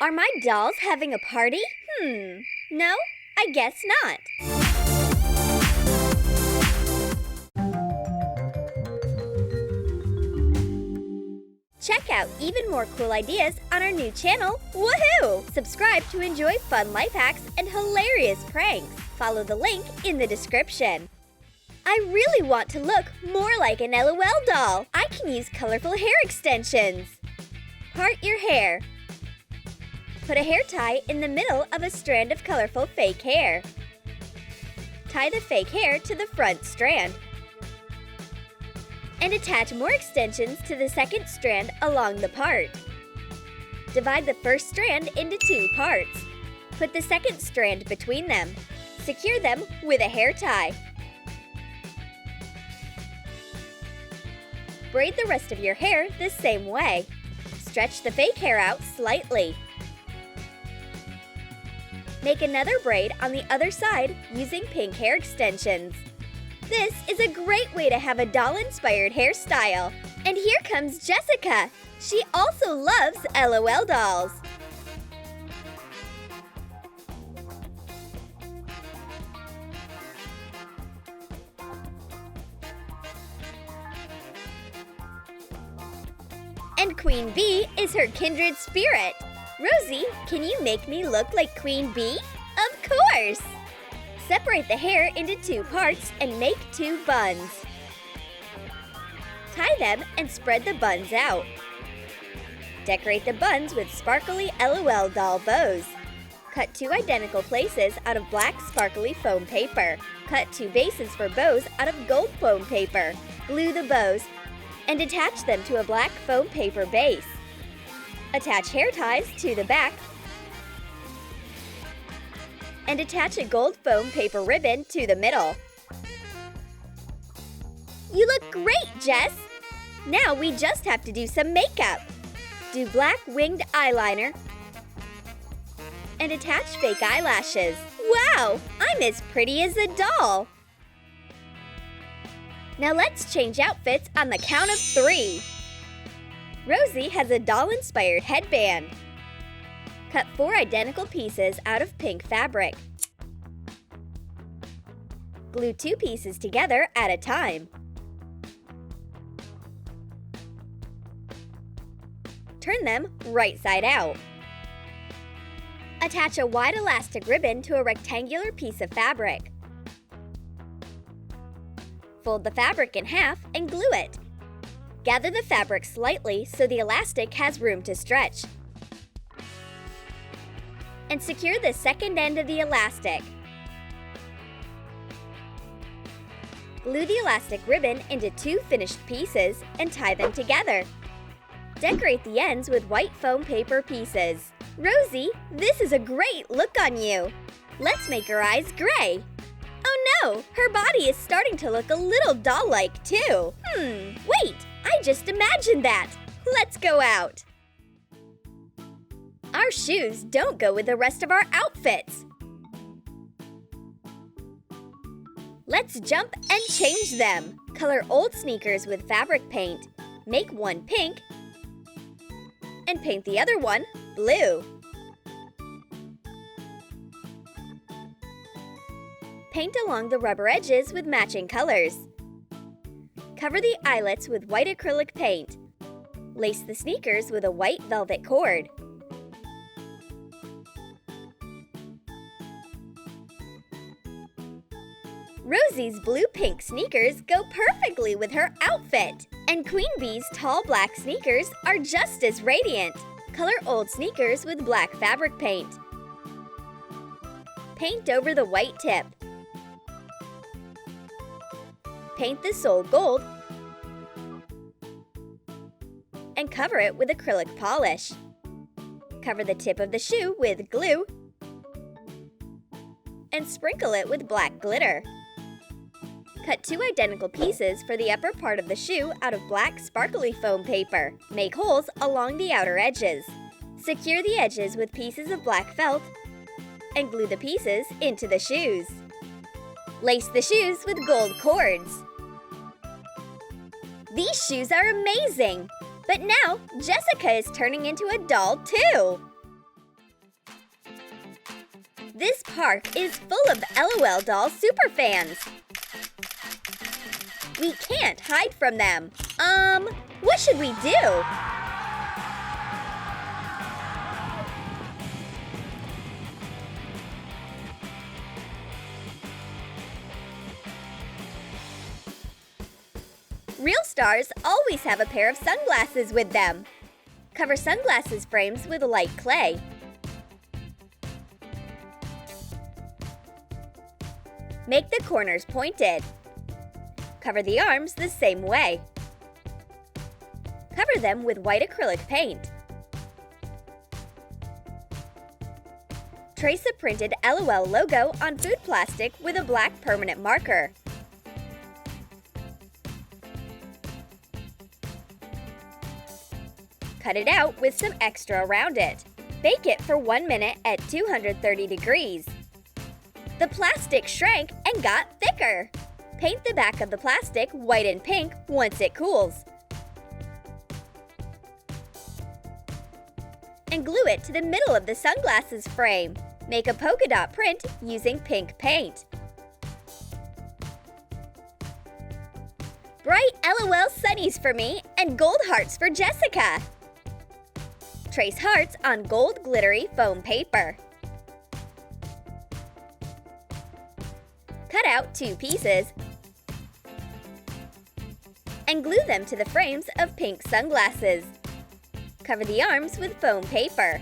Are my dolls having a party? No, I guess not. Check out even more cool ideas on our new channel, Woohoo! Subscribe to enjoy fun life hacks and hilarious pranks. Follow the link in the description. I really want to look more like an LOL doll. I can use colorful hair extensions. Part your hair. Put a hair tie in the middle of a strand of colorful fake hair. Tie the fake hair to the front strand. And attach more extensions to the second strand along the part. Divide the first strand into 2 parts. Put the second strand between them. Secure them with a hair tie. Braid the rest of your hair the same way. Stretch the fake hair out slightly. Make another braid on the other side using pink hair extensions. This is a great way to have a doll-inspired hairstyle. And here comes Jessica. She also loves LOL dolls. And Queen Bee is her kindred spirit. Rosie, can you make me look like Queen Bee? Of course! Separate the hair into 2 parts and make 2 buns. Tie them and spread the buns out. Decorate the buns with sparkly LOL doll bows. Cut 2 identical places out of black sparkly foam paper. Cut 2 bases for bows out of gold foam paper. Glue the bows and attach them to a black foam paper base. Attach hair ties to the back and attach a gold foam paper ribbon to the middle. You look great, Jess! Now we just have to do some makeup. Do black winged eyeliner and attach fake eyelashes. Wow! I'm as pretty as a doll! Now let's change outfits on the count of 3. Rosie has a doll-inspired headband. Cut 4 identical pieces out of pink fabric. Glue 2 pieces together at a time. Turn them right side out. Attach a wide elastic ribbon to a rectangular piece of fabric. Fold the fabric in half and glue it. Gather the fabric slightly so the elastic has room to stretch. And secure the second end of the elastic. Glue the elastic ribbon into 2 finished pieces and tie them together. Decorate the ends with white foam paper pieces. Rosie, this is a great look on you! Let's make her eyes gray. Oh no, her body is starting to look a little doll-like too. Wait, I just imagined that. Let's go out. Our shoes don't go with the rest of our outfits. Let's jump and change them. Color old sneakers with fabric paint. Make one pink and paint the other one blue. Paint along the rubber edges with matching colors. Cover the eyelets with white acrylic paint. Lace the sneakers with a white velvet cord. Rosie's blue-pink sneakers go perfectly with her outfit. And Queen Bee's tall black sneakers are just as radiant. Color old sneakers with black fabric paint. Paint over the white tip. Paint the sole gold and cover it with acrylic polish. Cover the tip of the shoe with glue and sprinkle it with black glitter. Cut 2 identical pieces for the upper part of the shoe out of black sparkly foam paper. Make holes along the outer edges. Secure the edges with pieces of black felt and glue the pieces into the shoes. Lace the shoes with gold cords. These shoes are amazing! But now, Jessica is turning into a doll too! This park is full of LOL doll superfans. We can't hide from them. What should we do? Real stars always have a pair of sunglasses with them. Cover sunglasses frames with light clay. Make the corners pointed. Cover the arms the same way. Cover them with white acrylic paint. Trace a printed LOL logo on food plastic with a black permanent marker. Cut it out with some extra around it. Bake it for 1 minute at 230 degrees. The plastic shrank and got thicker. Paint the back of the plastic white and pink once it cools. And glue it to the middle of the sunglasses frame. Make a polka dot print using pink paint. Bright LOL sunnies for me and gold hearts for Jessica. Trace hearts on gold glittery foam paper. Cut out 2 pieces and glue them to the frames of pink sunglasses. Cover the arms with foam paper.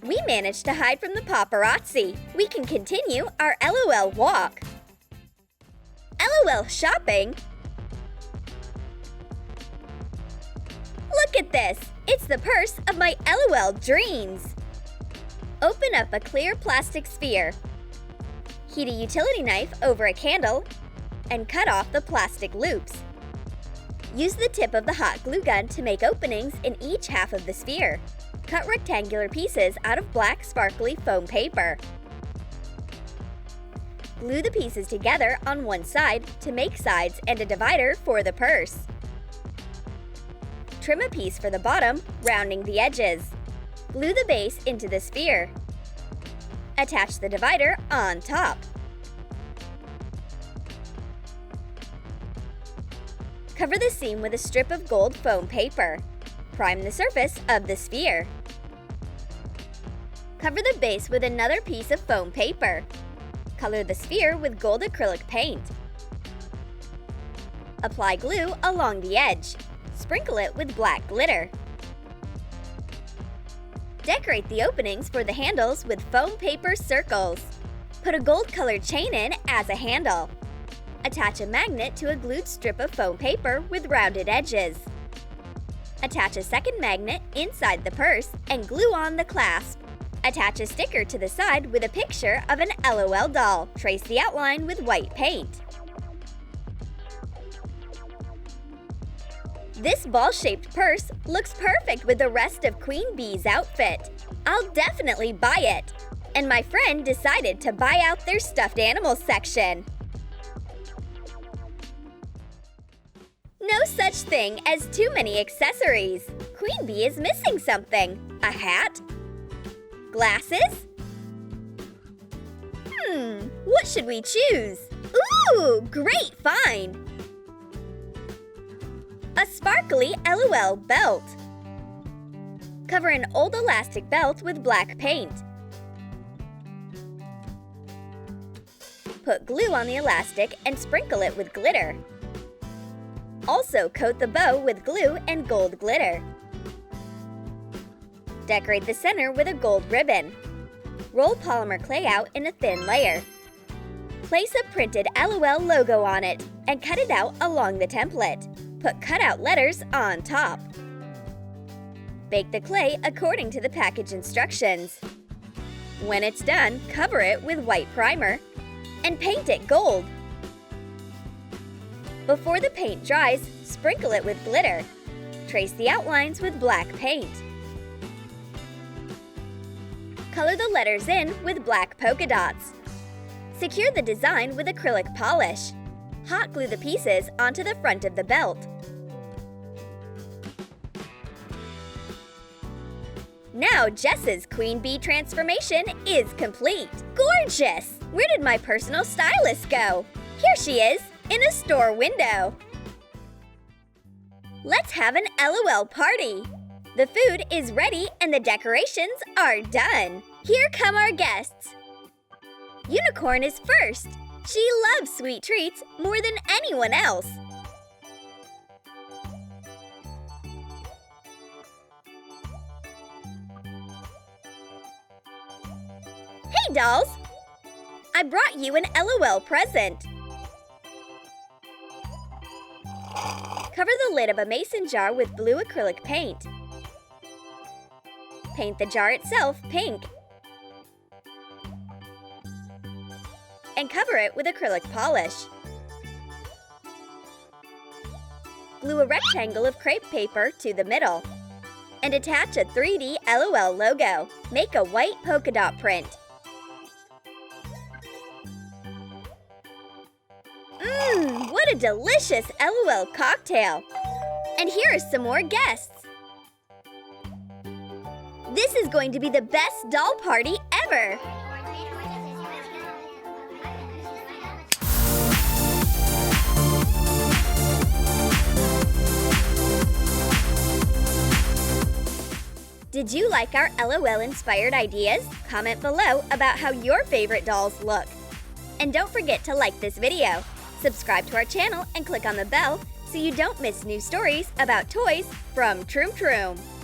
We managed to hide from the paparazzi. We can continue our LOL walk. LOL shopping? Look at this! It's the purse of my LOL dreams! Open up a clear plastic sphere. Heat a utility knife over a candle and cut off the plastic loops. Use the tip of the hot glue gun to make openings in each half of the sphere. Cut rectangular pieces out of black sparkly foam paper. Glue the pieces together on one side to make sides and a divider for the purse. Trim a piece for the bottom, rounding the edges. Glue the base into the sphere. Attach the divider on top. Cover the seam with a strip of gold foam paper. Prime the surface of the sphere. Cover the base with another piece of foam paper. Color the sphere with gold acrylic paint. Apply glue along the edge. Sprinkle it with black glitter. Decorate the openings for the handles with foam paper circles. Put a gold-colored chain in as a handle. Attach a magnet to a glued strip of foam paper with rounded edges. Attach a second magnet inside the purse and glue on the clasp. Attach a sticker to the side with a picture of an LOL doll. Trace the outline with white paint. This ball-shaped purse looks perfect with the rest of Queen Bee's outfit. I'll definitely buy it. And my friend decided to buy out their stuffed animals section. No such thing as too many accessories. Queen Bee is missing something. A hat? Glasses? What should we choose? Ooh, great find! A sparkly LOL belt. Cover an old elastic belt with black paint. Put glue on the elastic and sprinkle it with glitter. Also coat the bow with glue and gold glitter. Decorate the center with a gold ribbon. Roll polymer clay out in a thin layer. Place a printed LOL logo on it and cut it out along the template. Put cutout letters on top. Bake the clay according to the package instructions. When it's done, cover it with white primer and paint it gold. Before the paint dries, sprinkle it with glitter. Trace the outlines with black paint. Color the letters in with black polka dots. Secure the design with acrylic polish. Hot glue the pieces onto the front of the belt. Now Jess's queen bee transformation is complete. Gorgeous! Where did my personal stylist go? Here she is, in a store window. Let's have an LOL party. The food is ready and the decorations are done. Here come our guests. Unicorn is first. She loves sweet treats more than anyone else. Hey, dolls! I brought you an LOL present. Cover the lid of a mason jar with blue acrylic paint. Paint the jar itself pink. And cover it with acrylic polish. Glue a rectangle of crepe paper to the middle. And attach a 3D LOL logo. Make a white polka dot print. What a delicious LOL cocktail! And here are some more guests. This is going to be the best doll party ever! Did you like our LOL-inspired ideas? Comment below about how your favorite dolls look. And don't forget to like this video. Subscribe to our channel and click on the bell so you don't miss new stories about toys from Troom.